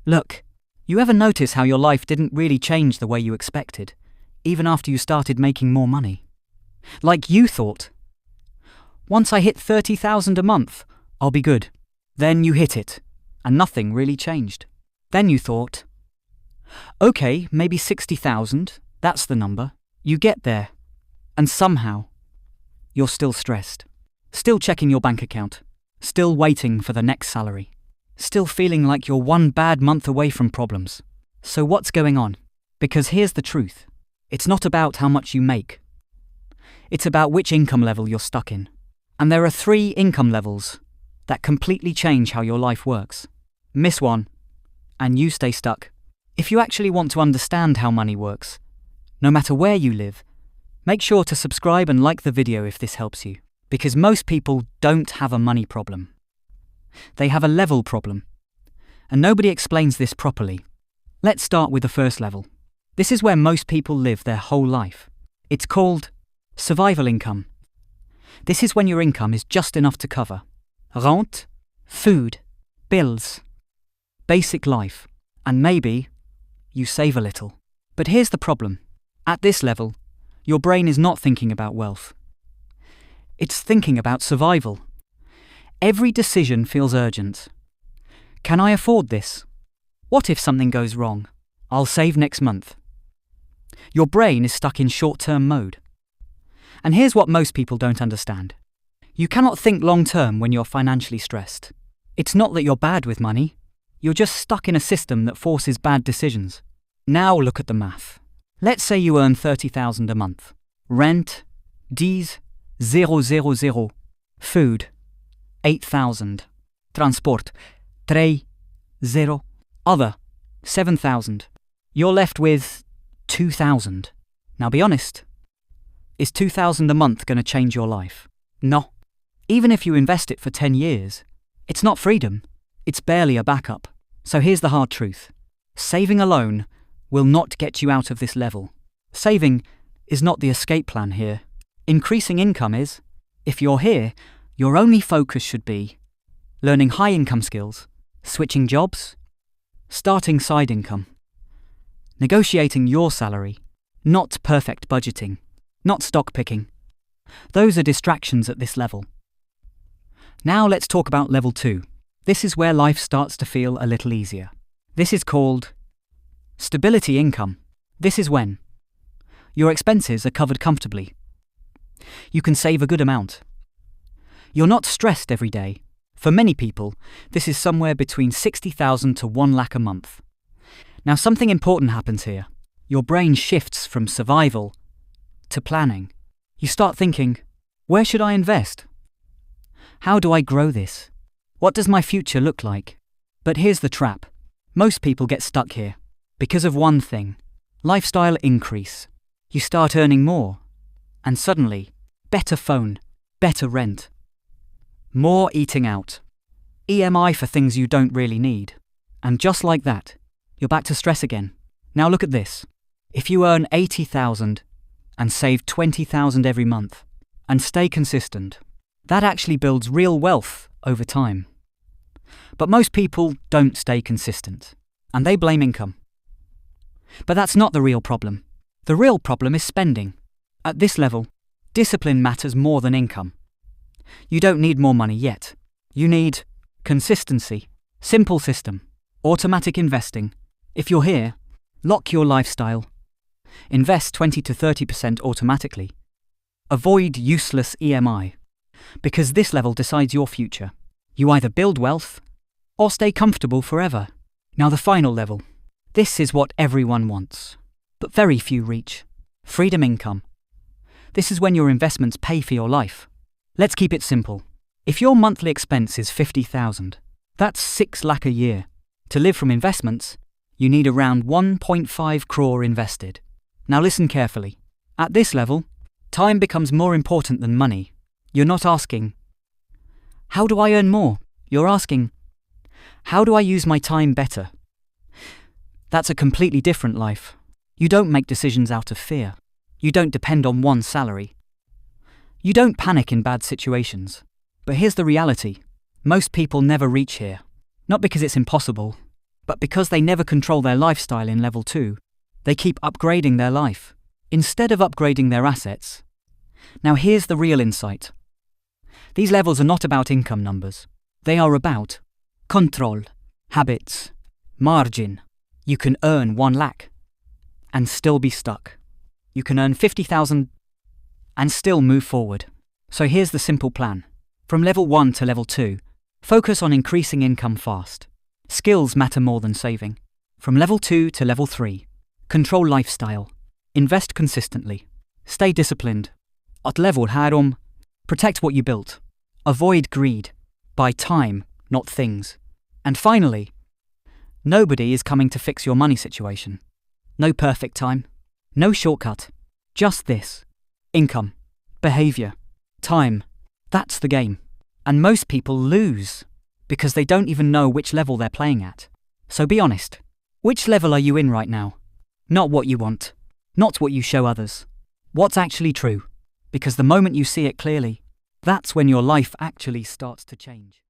Look, you ever notice how your life didn't really change the way you expected, even after you started making more money? Like you thought, once I hit 30,000 a month, I'll be good. Then you hit it, and nothing really changed. Then you thought, okay, maybe 60,000, that's the number. You get there, and somehow, you're still stressed. Still checking your bank account. Still waiting for the next salary. Still feeling like you're one bad month away from problems. So what's going on? Because here's the truth. It's not about how much you make. It's about which income level you're stuck in. And there are 3 income levels that completely change how your life works. Miss one, and you stay stuck. If you actually want to understand how money works, no matter where you live, make sure to subscribe and like the video if this helps you. Because most people don't have a money problem. They have a level problem. And nobody explains this properly. Let's start with the first level. This is where most people live their whole life. It's called survival income. This is when your income is just enough to cover rent, food, bills, basic life, and maybe you save a little. But here's the problem. At this level, your brain is not thinking about wealth. It's thinking about survival. Every decision feels urgent. Can I afford this? What if something goes wrong? I'll save next month. Your brain is stuck in short-term mode. And here's what most people don't understand. You cannot think long-term when you're financially stressed. It's not that you're bad with money. You're just stuck in a system that forces bad decisions. Now look at the math. Let's say you earn 30,000 a month. Rent, 10,000. Food, 8,000. Transport, 3,000. Other, 7,000. You're left with 2,000. Now be honest. Is 2,000 a month going to change your life? No. Even if you invest it for 10 years, it's not freedom. It's barely a backup. So here's the hard truth. Saving alone will not get you out of this level. Saving is not the escape plan here. Increasing income is. If you're here, your only focus should be learning high-income skills, switching jobs, starting side income, negotiating your salary, not perfect budgeting, not stock picking. Those are distractions at this level. Now let's talk about level 2. This is where life starts to feel a little easier. This is called stability income. This is when your expenses are covered comfortably. You can save a good amount. You're not stressed every day. For many people, this is somewhere between 60,000 to 1 lakh a month. Now something important happens here. Your brain shifts from survival to planning. You start thinking, where should I invest? How do I grow this? What does my future look like? But here's the trap. Most people get stuck here because of one thing. Lifestyle increase. You start earning more. And suddenly, better phone, better rent, more eating out, EMI for things you don't really need. And just like that, you're back to stress again. Now look at this. If you earn 80,000 and save 20,000 every month and stay consistent, that actually builds real wealth over time. But most people don't stay consistent, and they blame income. But that's not the real problem. The real problem is spending. At this level, discipline matters more than income. You don't need more money yet. You need consistency, simple system, automatic investing. If you're here, lock your lifestyle. Invest 20 to 30% automatically. Avoid useless EMI, because this level decides your future. You either build wealth or stay comfortable forever. Now the final level. This is what everyone wants, but very few reach. Freedom income. This is when your investments pay for your life. Let's keep it simple. If your monthly expense is 50,000, that's 6 lakh a year. To live from investments, you need around 1.5 crore invested. Now listen carefully. At this level, time becomes more important than money. You're not asking, how do I earn more? You're asking, how do I use my time better? That's a completely different life. You don't make decisions out of fear. You don't depend on one salary. You don't panic in bad situations. But here's the reality. Most people never reach here. Not because it's impossible, But because they never control their lifestyle in level 2, they keep upgrading their life, instead of upgrading their assets. Now here's the real insight. These levels are not about income numbers. They are about control, habits, margin. You can earn 1 lakh and still be stuck. You can earn 50,000 and still move forward. So here's the simple plan. From level 1 to level 2, focus on increasing income fast. Skills matter more than saving. From level 2 to level 3, control lifestyle. Invest consistently. Stay disciplined. At level härom, protect what you built. Avoid greed. Buy time, not things. And finally, nobody is coming to fix your money situation. No perfect time. No shortcut. Just this. Income. Behavior. Time. That's the game. And most people lose because they don't even know which level they're playing at. So be honest. Which level are you in right now? Not what you want. Not what you show others. What's actually true? Because the moment you see it clearly, that's when your life actually starts to change.